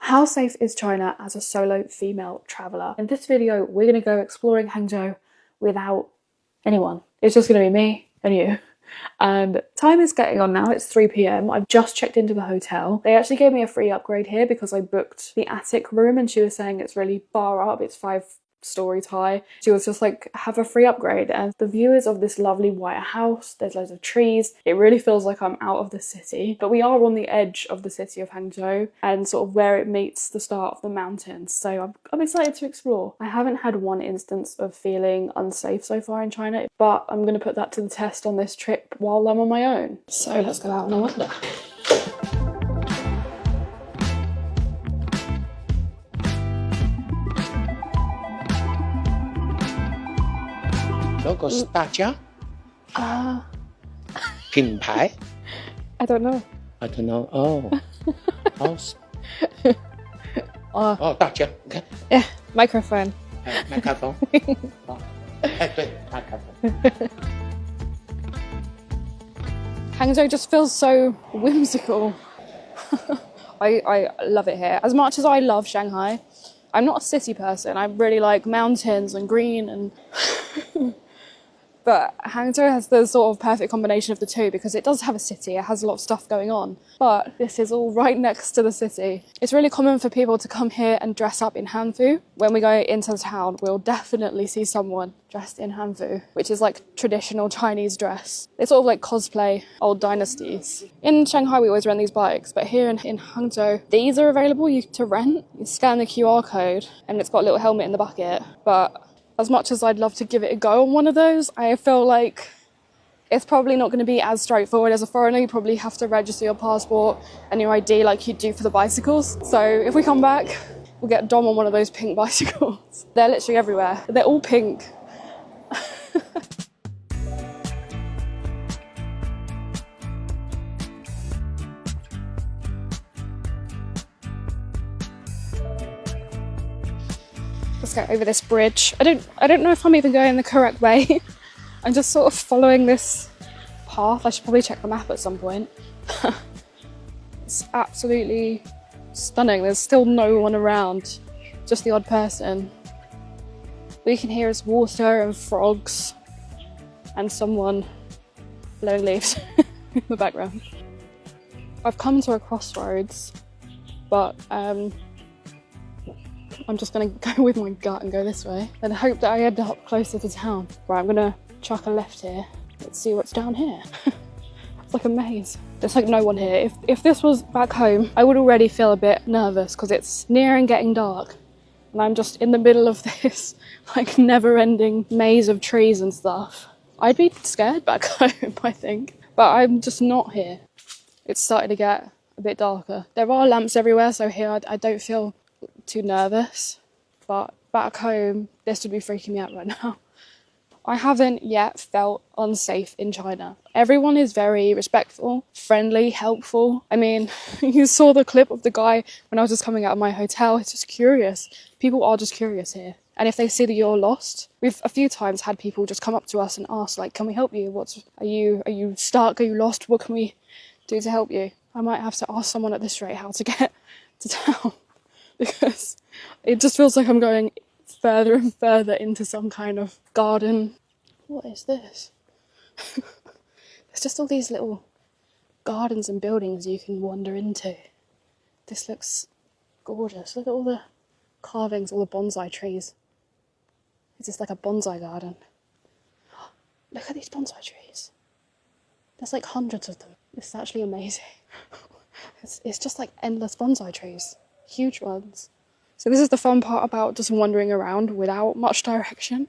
How safe is China as a solo female traveller? In this video, we're going to go exploring Hangzhou without anyone. It's just going to be me and you. And time is getting on now, it's 3 p.m. I've just checked into the hotel. They actually gave me a free upgrade here because I booked the attic room and she was saying it's really far up, it's 5 stories high. She was just like, have a free upgrade. And the view is of this lovely white house, there's loads of trees. It really feels like I'm out of the city, but we are on the edge of the city of Hangzhou and sort of where it meets the start of the mountains. So I'm excited to explore. I haven't had one instance of feeling unsafe so far in China, but I'm going to put that to the test on this trip while I'm on my own. So let's go out on a wander. Logo 是大家品牌 I don't know. I don't know. Oh. House. 大家你看 Yeah, microphone. 麦克风对麦克风 Hangzhou just feels so whimsical. I love it here. As much as I love Shanghai, I'm not a city person. I really like mountains and green and but Hangzhou has the sort of perfect combination of the two because it does have a city, it has a lot of stuff going on, but this is all right next to the city. It's really common for people to come here and dress up in Hanfu. When we go into the town, we'll definitely see someone dressed in Hanfu, which is like traditional Chinese dress. It's sort of like cosplay old dynasties. In Shanghai, we always rent these bikes, but here in Hangzhou, these are available to rent. You scan the QR code and it's got a little helmet in the bucket, but as much as I'd love to give it a go on one of those, I feel like it's probably not going to be as straightforward as a foreigner. You probably have to register your passport and your ID like you do for the bicycles. So if we come back, we'll get Dom on one of those pink bicycles. They're literally everywhere. They're all pink. Let's go over this bridge. I don't know if I'm even going the correct way. I'm just sort of following this path. I should probably check the map at some point. It's absolutely stunning. There's still no one around, just the odd person. All you can hear is water and frogs and someone blowing leaves in the background. I've come to a crossroads, but I'm just going to go with my gut and go this way and hope that I end up closer to town. Right, I'm going to chuck a left here. Let's see what's down here. It's like a maze. There's like no one here. If this was back home, I would already feel a bit nervous because it's near and getting dark. And I'm just in the middle of this like never-ending maze of trees and stuff. I'd be scared back home, I think. But I'm just not here. It's starting to get a bit darker. There are lamps everywhere, so here I don't feel too nervous, but back home this would be freaking me out right now. I haven't yet felt unsafe in China. Everyone is very respectful, friendly, helpful. I mean, you saw the clip of the guy when I was just coming out of my hotel. It's just curious. People are just curious here, and if they see that you're lost, we've a few times had people just come up to us and ask like, can we help you? Are you stuck? Are you lost? What can we do to help you? I might have to ask someone at this rate how to get to town. Because it just feels like I'm going further and further into some kind of garden. What is this? There's just all these little gardens and buildings you can wander into. This looks gorgeous. Look at all the carvings, all the bonsai trees. Is this like a bonsai garden? Look at these bonsai trees. There's like hundreds of them. This is actually amazing. It's just like endless bonsai trees. Huge ones. So this is the fun part about just wandering around without much direction,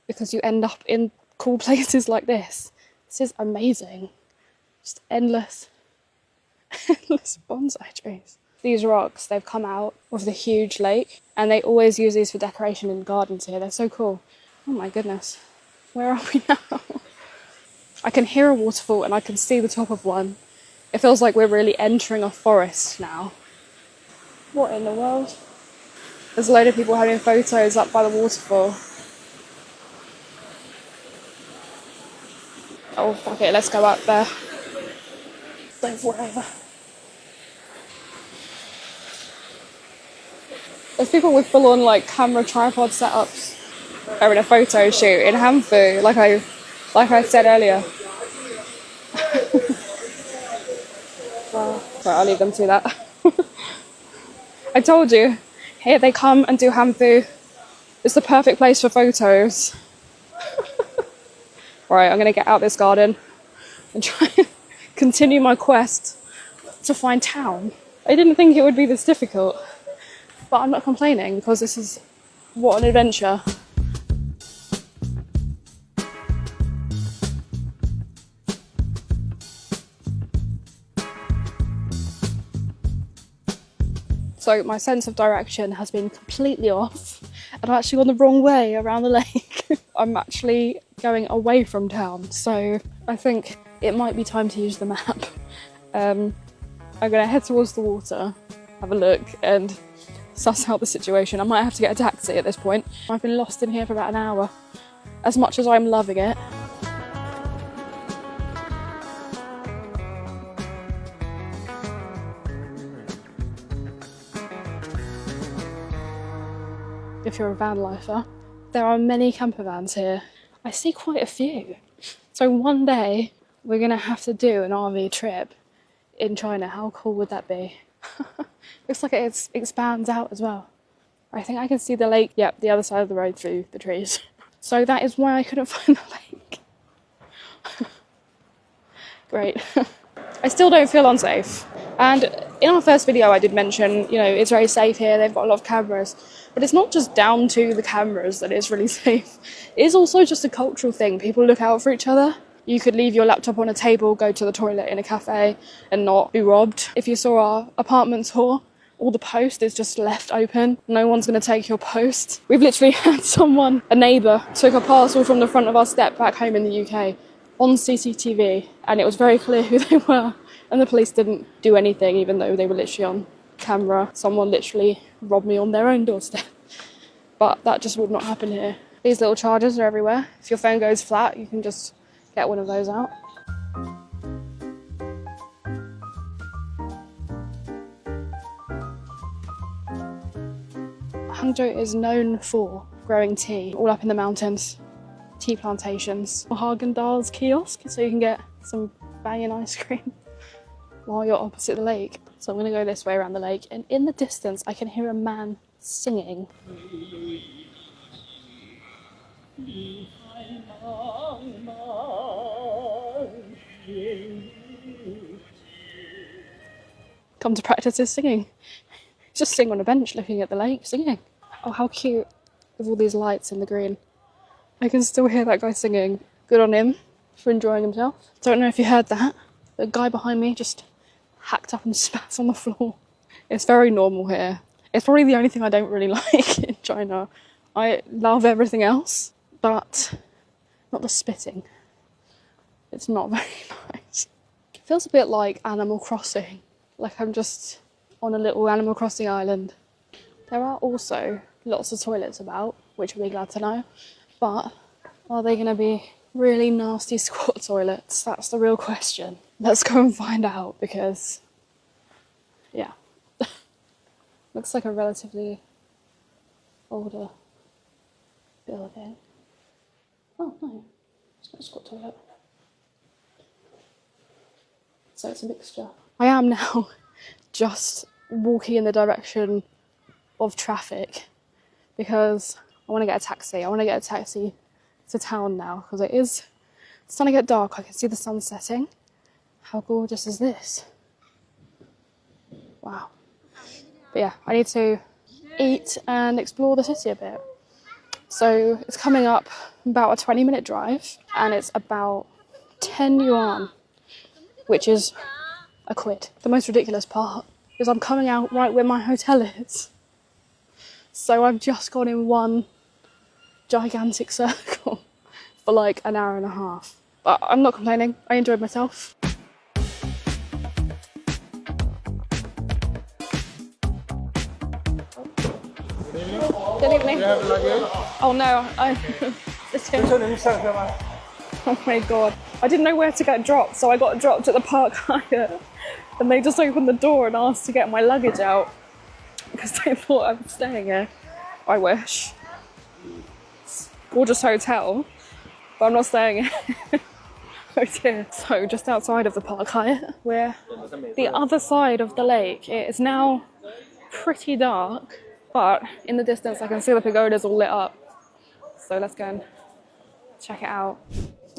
because you end up in cool places like this. This is amazing. Just endless bonsai trees. These rocks, they've come out of the huge lake and they always use these for decoration in gardens here. They're so cool. Oh my goodness. Where are we now? I can hear a waterfall and I can see the top of one. It feels like we're really entering a forest now. What in the world? There's a load of people having photos up by the waterfall. Oh, fuck it, let's go up there. Don't fall over. There's people with full-on like camera tripod setups are in a photo shoot in Hanfu, like I said earlier. Well, right, I'll leave them to that. I told you, here they come and do Hanfu. It's the perfect place for photos. Right, I'm gonna get out this garden and try and continue my quest to find town. I didn't think it would be this difficult, but I'm not complaining because this is what an adventure. So my sense of direction has been completely off and I'm actually gone the wrong way around the lake. I'm actually going away from town, so I think it might be time to use the map. I'm gonna head towards the water, have a look and suss out the situation. I might have to get a taxi at this point. I've been lost in here for about an hour. As much as I'm loving it, if you're a van lifer, there are many camper vans here. I see quite a few. So one day we're gonna have to do an RV trip in China. How cool would that be? Looks like it expands out as well. I think I can see the lake, yep, the other side of the road through the trees. So that is why I couldn't find the lake. Great. I still don't feel unsafe. And in our first video I did mention, you know, it's very safe here, they've got a lot of cameras. But it's not just down to the cameras that it's really safe. It is also just a cultural thing. People look out for each other. You could leave your laptop on a table, go to the toilet in a cafe and not be robbed. If you saw our apartment tour, all the post is just left open. No one's going to take your post. We've literally had someone, a neighbour, took a parcel from the front of our step back home in the UK on CCTV and it was very clear who they were. And the police didn't do anything even though they were literally on camera. Someone literally robbed me on their own doorstep. But that just would not happen here. These little chargers are everywhere. If your phone goes flat, you can just get one of those out. Hangzhou is known for growing tea all up in the mountains. Tea plantations. Haagen-Dazs kiosk, so you can get some banging ice cream while you're opposite the lake. So I'm going to go this way around the lake and in the distance I can hear a man singing. Come to practice his singing. He's just sitting on a bench looking at the lake singing. Oh, how cute with all these lights in the green. I can still hear that guy singing. Good on him for enjoying himself. Don't know if you heard that. The guy behind me just hacked up and spat on the floor. It's very normal here. It's probably the only thing I don't really like in China. I love everything else, but not the spitting. It's not very nice. It feels a bit like Animal Crossing, like I'm just on a little Animal Crossing island. There are also lots of toilets about, which we'll be glad to know, but are they going to be really nasty squat toilets? That's the real question. Let's go and find out because, yeah. Looks like a relatively older building. Oh no, it's not a squat toilet. So it's a mixture. I am now just walking in the direction of traffic because I want to get a taxi. I want to get a taxi to town now because it's starting to get dark. I can see the sun setting. How gorgeous is this? Wow. But yeah, I need to eat and explore the city a bit. So it's coming up about a 20-minute drive and it's about 10 yuan, which is a quid. The most ridiculous part is I'm coming out right where my hotel is. So I've just gone in one gigantic circle for like an hour and a half. But I'm not complaining, I enjoyed myself. Good evening. You have luggage? Oh no, oh my god. I didn't know where to get dropped, so I got dropped at the park hire. And they just opened the door and asked to get my luggage out. because they thought I was staying here. I wish. Gorgeous hotel, but I'm not staying here. Oh dear. So just outside of the Park Hyatt, we're the other side of the lake. It is now pretty dark, but in the distance I can see the pagodas all lit up. So let's go and check it out.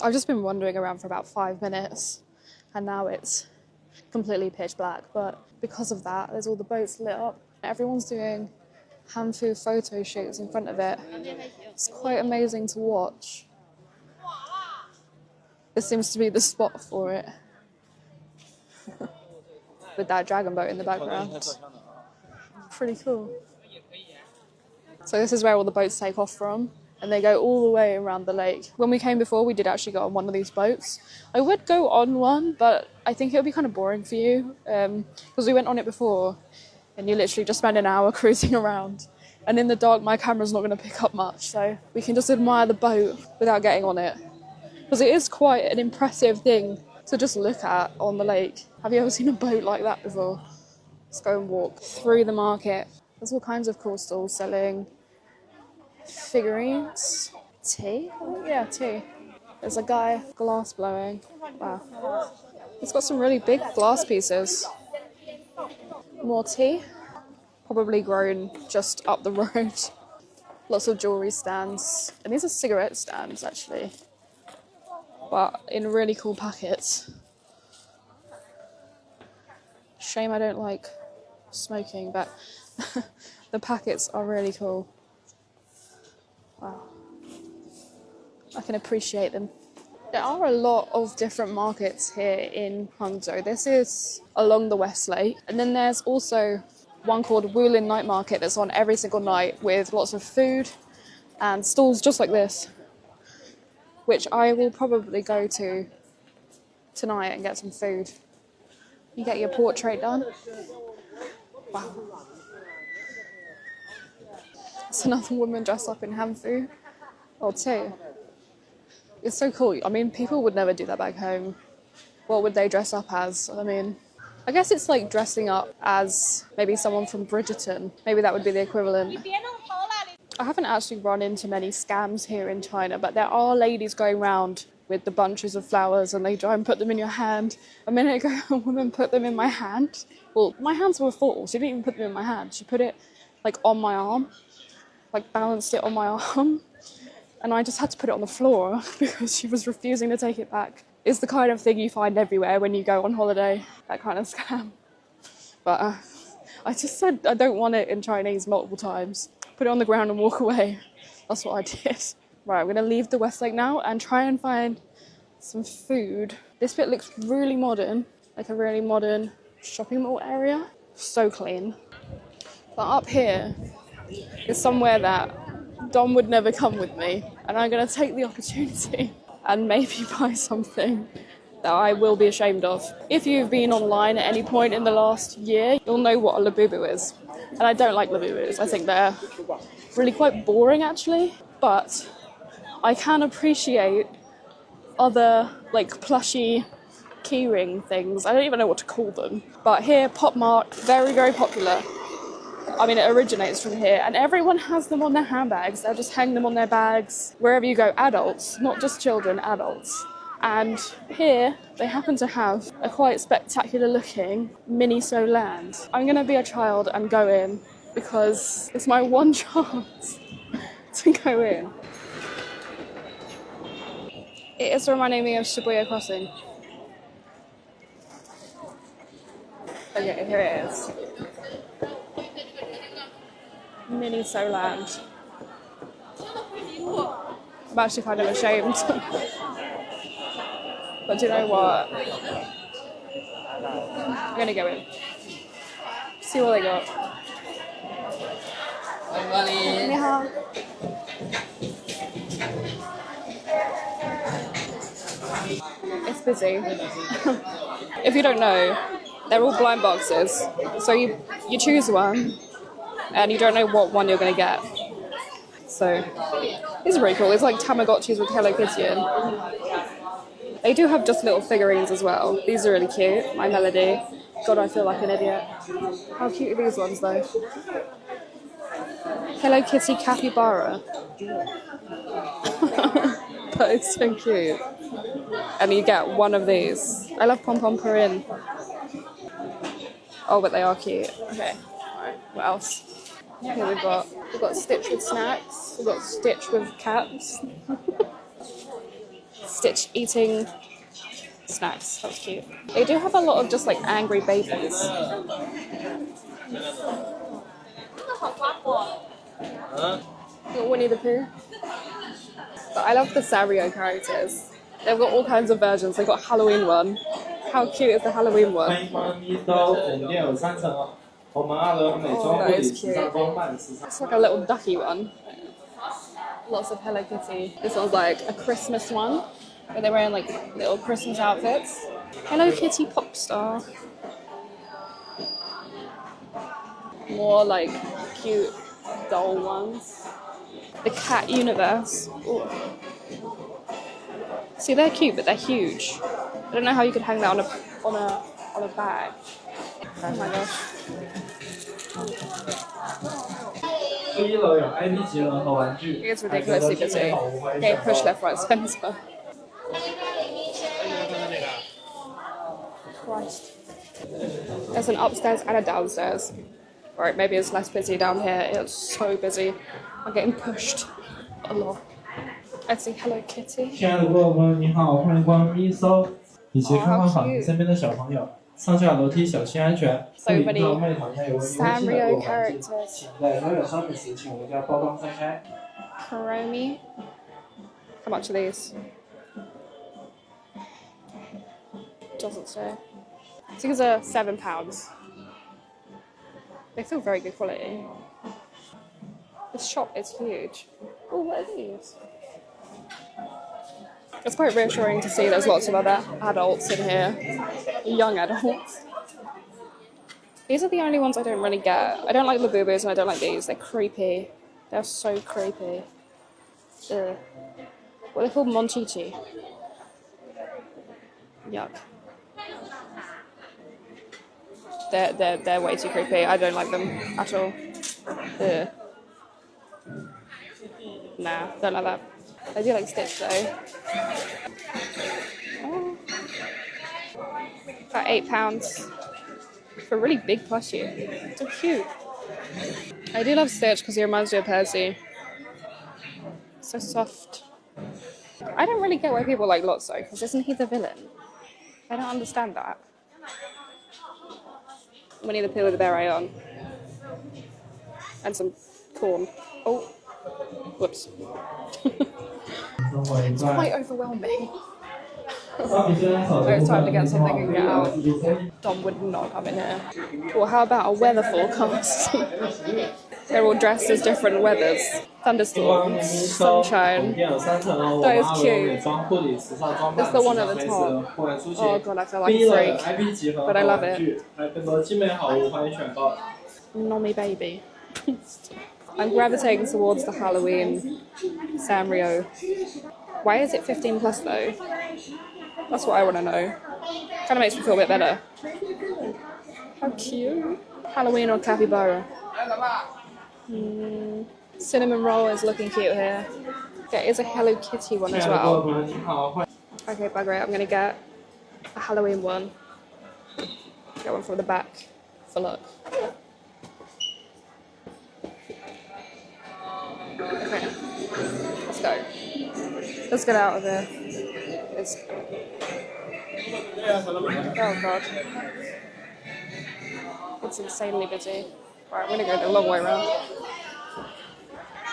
I've just been wandering around for about 5 minutes and now it's completely pitch black, but because of that there's all the boats lit up. Everyone's doing Hanfu photo shoots in front of it. It's quite amazing to watch. This seems to be the spot for it. With that dragon boat in the background. Pretty cool. So this is where all the boats take off from, and they go all the way around the lake. When we came before, we did actually go on one of these boats. I would go on one, but I think it would be kind of boring for you, because we went on it before, and you literally just spend an hour cruising around. And in the dark, my camera's not going to pick up much, so we can just admire the boat without getting on it. Because it is quite an impressive thing to just look at on the lake. Have you ever seen a boat like that before? Let's go and walk through the market. There's all kinds of cool stalls selling figurines. Tea? Oh, yeah, tea. There's a guy glass blowing. Wow. It's got some really big glass pieces. More tea. Probably grown just up the road. Lots of jewellery stands. And these are cigarette stands, actually. But in really cool packets. Shame I don't like smoking, but the packets are really cool. Wow. I can appreciate them. There are a lot of different markets here in Hangzhou. This is along the West Lake. And then there's also one called Wulin Night Market that's on every single night with lots of food and stalls just like this, which I will probably go to tonight and get some food. You get your portrait done. Wow. It's another woman dressed up in Hanfu. Or two. It's so cool. I mean, people would never do that back home. What would they dress up as? I mean, I guess it's like dressing up as maybe someone from Bridgerton. Maybe that would be the equivalent. I haven't actually run into many scams here in China, but there are ladies going around with the bunches of flowers and they try and put them in your hand. A minute ago, a woman put them in my hand. Well, my hands were full. She didn't even put them in my hand. She put it like on my arm, like balanced it on my arm. And I just had to put it on the floor because she was refusing to take it back. It's the kind of thing you find everywhere when you go on holiday, that kind of scam. But I just said I don't want it in Chinese multiple times. Put it on the ground and walk away. That's what I did. Right, I'm going to leave the West Lake now and try and find some food. This bit looks really modern, like a really modern shopping mall area. So clean. But up here is somewhere that Dom would never come with me, and I'm going to take the opportunity and maybe buy something that I will be ashamed of. If you've been online at any point in the last year, you'll know what a labubu is. And I don't like labubus. I think they're really quite boring, actually. But I can appreciate other, like, plushy keyring things. I don't even know what to call them. But here, Pop Mart, very, very popular. I mean, it originates from here. And everyone has them on their handbags. They'll just hang them on their bags. Wherever you go, adults, not just children, adults. And here, they happen to have a quite spectacular looking mini Soland. I'm going to be a child and go in because it's my one chance to go in. It is reminding me of Shibuya Crossing. Okay, here it is. Mini Soland. I'm actually kind of ashamed. But do you know what? I'm gonna go in. See what they got. It's busy. If you don't know, they're all blind boxes. So you choose one and you don't know what one you're gonna get. So it's really cool. It's like Tamagotchis with Hello Kitty in. They do have just little figurines as well. These are really cute. My Melody. God, I feel like an idiot. How cute are these ones though? Hello Kitty capybara. That is so cute. And you get one of these. I love Pom Pom Purin. Oh, but they are cute. Okay. Alright, what else? Here we've got Stitch with snacks. We've got Stitch with cats. Stitch eating snacks. That's cute. They do have a lot of just like angry babies. Got Winnie the Pooh. But I love the Sanrio characters. They've got all kinds of versions. They've got a Halloween one. How cute is the Halloween one? Oh, that is cute. It's like a little ducky one. Lots of Hello Kitty. This one's like a Christmas one, where they're wearing like little Christmas outfits. Hello Kitty pop star. More like cute doll ones. The cat universe. Ooh. See, they're cute, but they're huge. I don't know how you could hang that on a bag. Oh my gosh. It's ridiculously busy. Okay, push left, right, centre. Christ. There's an upstairs and a downstairs. Right, maybe it's less busy down here. It's so busy. I'm getting pushed a lot. I see Hello Kitty. 亲爱的顾客朋友，您好，欢迎光临一搜，以及看看好您身边的小朋友。上下楼梯小心安全。So many 到卖场内有个优惠的购物环境， characters. 请在所有商品时请我们将包装拆开。 Kuromi. How much are these? Doesn't say. These are £7. They feel very good quality. This shop is huge. Oh, what are these? It's quite reassuring to see there's lots of other adults in here. Young adults. These are the only ones I don't really get. I don't like the boo-boos and I don't like these. They're creepy. They're so creepy. Ugh. What are they called? Monchichi. Yuck. They're way too creepy. I don't like them at all. Ugh. Nah, don't like that. I do like Stitch though. Oh. About £8 for a really big plushie. So cute. I do love Stitch because he reminds me of Percy. So soft. I don't really get why people like Lotso, because isn't he the villain? I don't understand that. Winnie the Pooh with a beret on. And some corn. Oh. Whoops. It's quite overwhelming. It's time to get something and get out. Dom would not come in here. Well, how about a weather forecast? They're all dressed as different weathers. Thunderstorms, sunshine. That is cute. It's the one at the top. Oh god, I feel like a freak. But I love it. Nommy baby. I'm gravitating towards the Halloween Sanrio. Why is it 15 plus though? That's what I want to know. Kind of makes me feel a bit better. How cute. Halloween or capybara? Cinnamon roll is looking cute here. There is a Hello Kitty one as well. Okay, bugger it. I'm going to get a Halloween one. Get one from the back for luck. Okay, let's go. Let's get out of here. Oh god. It's insanely busy. Right, I'm gonna go the long way around.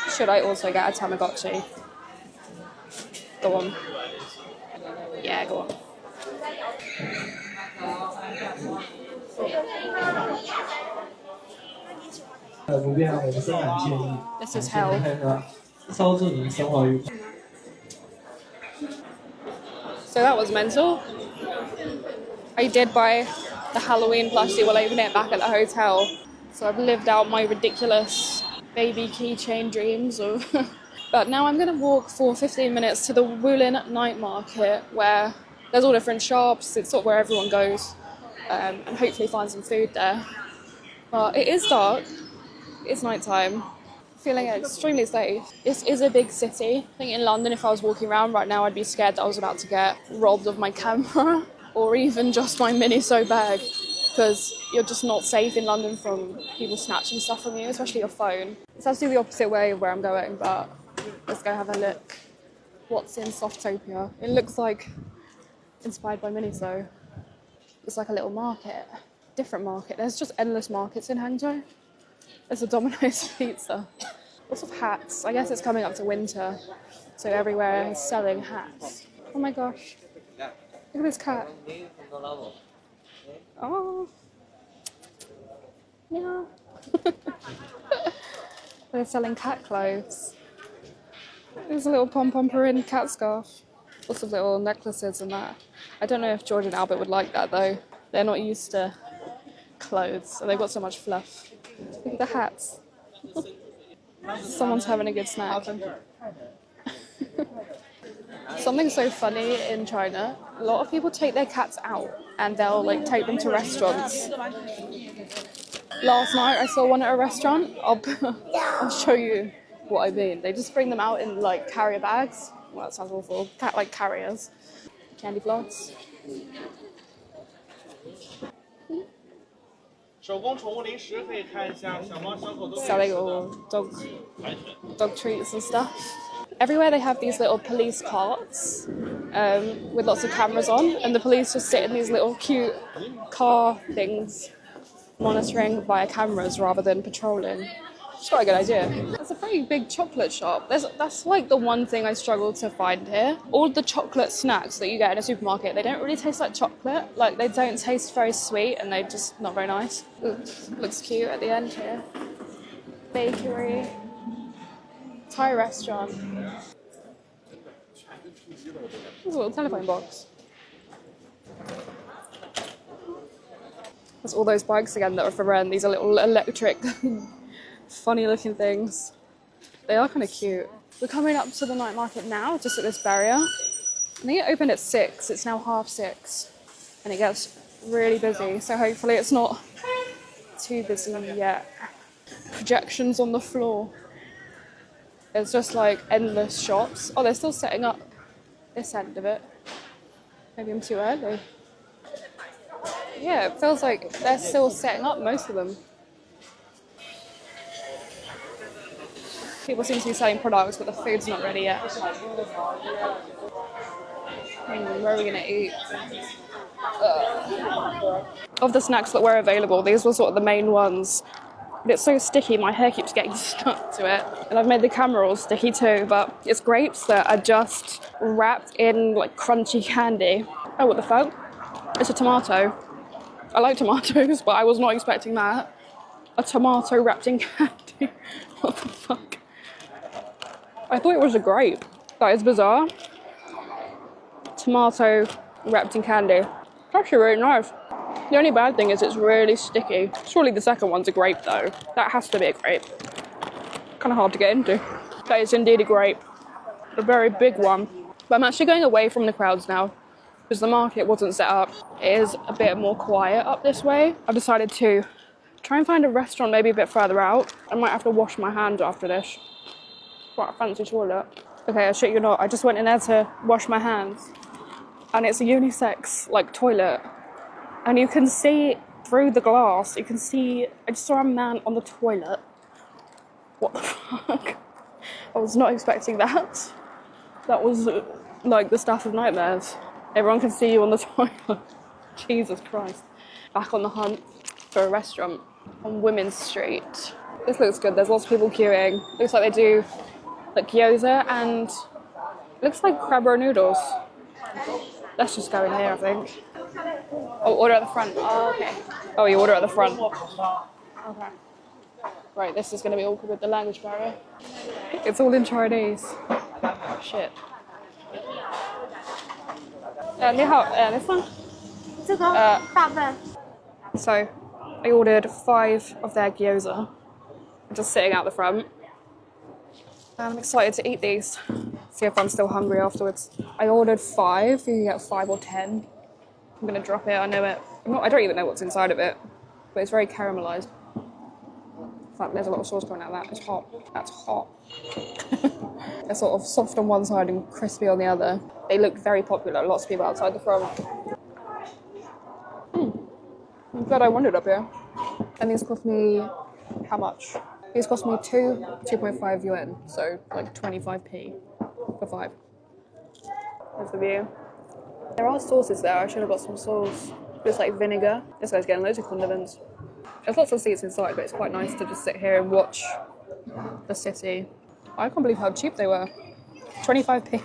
Should I also get a Tamagotchi? Go on. Yeah, go on. This is hell. So that was mental. I did buy the Halloween plushie while leaving it back at the hotel. So I've lived out my ridiculous baby keychain dreams of. But now I'm going to walk for 15 minutes to the Woolin night market where there's all different shops. It's sort of where everyone goes and hopefully find some food there. But it is dark, it's nighttime, feeling extremely safe. This is a big city. I think in London, if I was walking around right now, I'd be scared that I was about to get robbed of my camera or even just my Miniso bag, because you're just not safe in London from people snatching stuff from you, especially your phone. It's actually the opposite way of where I'm going, but let's go have a look. What's in Softopia? It looks like inspired by Miniso. It's like a little market, different market. There's just endless markets in Hangzhou. There's a Domino's pizza. Lots of hats. I guess it's coming up to winter, so everywhere is selling hats. Oh my gosh. Look at this cat. Oh. Yeah. They're selling cat clothes. There's a little pom-pom-perin cat scarf. Lots of little necklaces and that. I don't know if George and Albert would like that though. They're not used to clothes, so they've got so much fluff. Look at the hats. Someone's having a good snack. Something so funny in China, a lot of people take their cats out and they'll like take them to restaurants. Last night I saw one at a restaurant. I'll show you what I mean. They just bring them out in like carrier bags. Well, that sounds awful. Cat like carriers. Candy floss. Selling all dog treats and stuff. Everywhere they have these little police carts with lots of cameras on, and the police just sit in these little cute car things, monitoring via cameras rather than patrolling. It's quite a good idea. It's a very big chocolate shop. That's like the one thing I struggle to find here. All the chocolate snacks that you get in a supermarket, they don't really taste like chocolate. Like, they don't taste very sweet and they're just not very nice. Oops, looks cute at the end here. Bakery. Thai restaurant. There's a little telephone box. There's all those bikes again that are for rent. These are little electric, funny looking things. They are kind of cute. We're coming up to the night market now, just at this barrier. I think it opened at 6. It's now 6:30. And it gets really busy, so hopefully it's not too busy yet. Projections on the floor. There's just like endless shops. Oh, they're still setting up this end of it. Maybe I'm too early. Yeah, it feels like they're still setting up, most of them. People seem to be selling products, but the food's not ready yet. Where are we gonna eat? Of the snacks that were available, these were sort of the main ones. But it's so sticky, my hair keeps getting stuck to it. And I've made the camera all sticky too, but it's grapes that are just wrapped in like crunchy candy. Oh, what the fuck? It's a tomato. I like tomatoes, but I was not expecting that. A tomato wrapped in candy. What the fuck? I thought it was a grape. That is bizarre. Tomato wrapped in candy. It's actually really nice. The only bad thing is it's really sticky. Surely the second one's a grape though. That has to be a grape. Kind of hard to get into. That is indeed a grape. A very big one. But I'm actually going away from the crowds now because the market wasn't set up. It is a bit more quiet up this way. I've decided to try and find a restaurant maybe a bit further out. I might have to wash my hands after this. Quite a fancy toilet. Okay, I shit you not. I just went in there to wash my hands. And it's a unisex, like, toilet. And you can see through the glass, you can see, I just saw a man on the toilet. What the fuck? I was not expecting that. That was like the stuff of nightmares. Everyone can see you on the toilet. Jesus Christ. Back on the hunt for a restaurant on Women's Street. This looks good, there's lots of people queuing. Looks like they do like gyoza and looks like crab roe noodles. Let's just go in here, I think. Oh, order at the front. Oh, okay. Oh, you order at the front. Okay. Right, this is going to be awkward with the language barrier. It's all in Chinese. Shit. 你好, this one? 这个大份。 So, I ordered 5 of their gyoza. Just sitting out the front. I'm excited to eat these. See if I'm still hungry afterwards. I ordered 5. You can get 5 or 10. I'm gonna drop it, I know it. I don't even know what's inside of it, but it's very caramelised. In fact, there's a lot of sauce coming out of that. It's hot. That's hot. They're sort of soft on one side and crispy on the other. They look very popular. Lots of people outside the front. I'm glad I wandered up here. And these cost me, how much? These cost me 2.5 yuan, so like 25p for 5. There's the view. There are sauces there. I should have got some sauce. It's like vinegar. This guy's getting loads of condiments. There's lots of seats inside, but it's quite nice to just sit here and watch the city. I can't believe how cheap they were. 25p.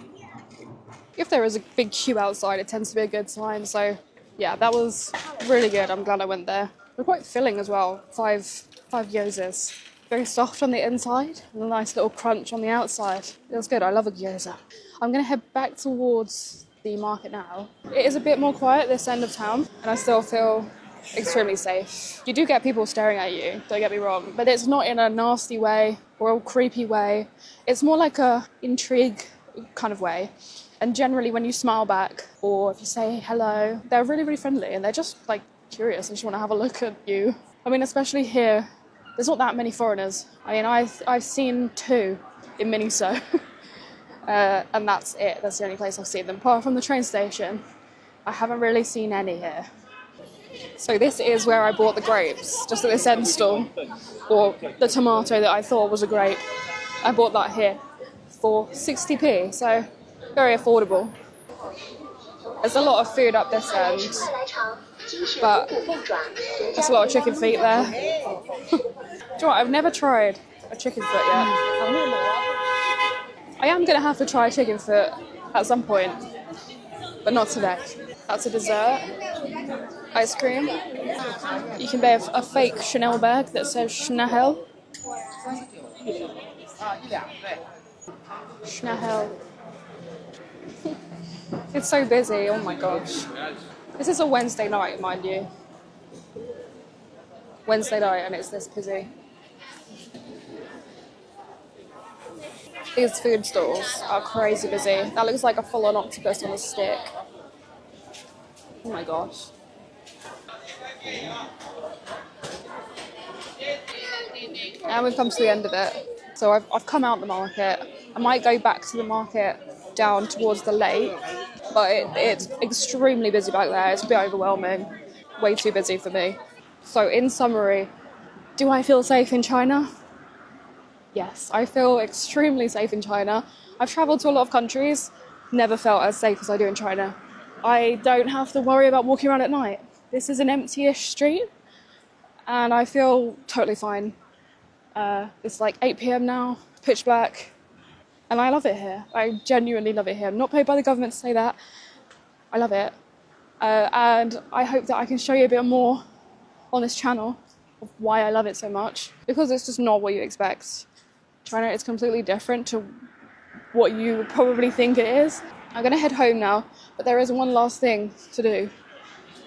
If there is a big queue outside, it tends to be a good sign. So yeah, that was really good. I'm glad I went there. They're quite filling as well. Five gyozas. Very soft on the inside and a nice little crunch on the outside. It was good. I love a gyoza. I'm going to head back towards the market now. It is a bit more quiet this end of town, and I still feel extremely safe. You do get people staring at you, don't get me wrong, but it's not in a nasty way or a creepy way. It's more like a intrigue kind of way. And generally when you smile back or if you say hello, they're really, really friendly and they're just like curious and just want to have a look at you. I mean, especially here, there's not that many foreigners. I mean, I've seen 2 in Miniso. And that's it. That's the only place I've seen them. Apart from the train station, I haven't really seen any here. So this is where I bought the grapes, just at this end stall, or the tomato that I thought was a grape. I bought that here for 60p, so very affordable. There's a lot of food up this end, but there's a lot of chicken feet there. Do you know what? I've never tried a chicken foot yet. I am going to have to try a chicken foot at some point, but not today. That's a dessert. Ice cream. You can buy a fake Chanel bag that says Schnahel. Schnahel. It's so busy, oh my gosh. This is a Wednesday night, mind you. Wednesday night and it's this busy. These food stalls are crazy busy. That looks like a full-on octopus on a stick. Oh my gosh. And we've come to the end of it. So I've come out the market. I might go back to the market down towards the lake, but it's extremely busy back there. It's a bit overwhelming. Way too busy for me. So in summary, do I feel safe in China? Yes, I feel extremely safe in China. I've travelled to a lot of countries, never felt as safe as I do in China. I don't have to worry about walking around at night. This is an empty-ish street, and I feel totally fine. It's like 8 p.m. now, pitch black, and I love it here. I genuinely love it here. I'm not paid by the government to say that. I love it. And I hope that I can show you a bit more on this channel of why I love it so much, because it's just not what you expect. China is completely different to what you would probably think it is. I'm going to head home now, but there is one last thing to do,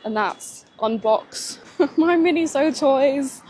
and that's unbox my Miniso toys.